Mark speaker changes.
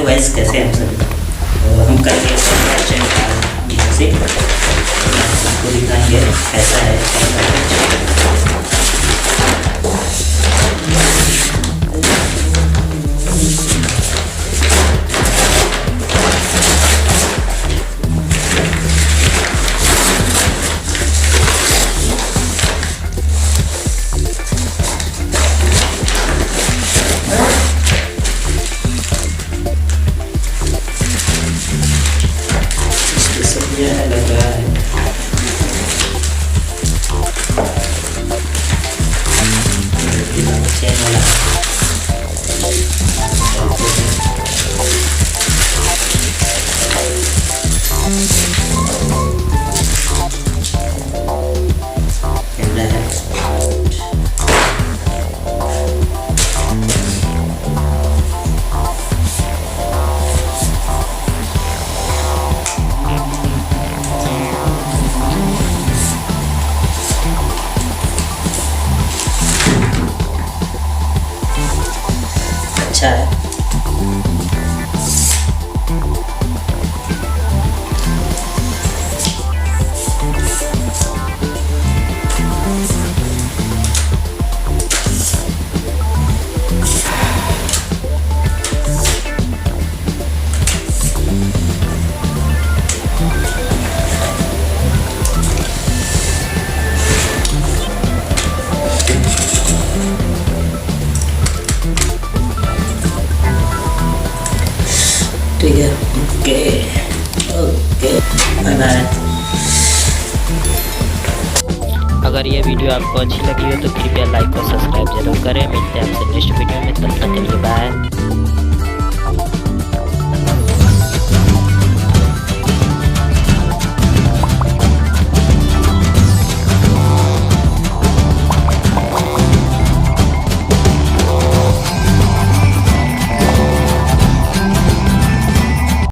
Speaker 1: Guys, कैसे हैं सभी। तो हम करेंगे म्यूजिक, आपको दिखाएंगे कैसा है लग रहा है। चैन वाला कैमरा है। अच्छा है। ठीक है, ओके ओके, बाय बाय।
Speaker 2: अगर ये वीडियो आपको अच्छी लगी हो तो कृपया लाइक और सब्सक्राइब जरूर करें। मिलते हैं आपसे नेक्स्ट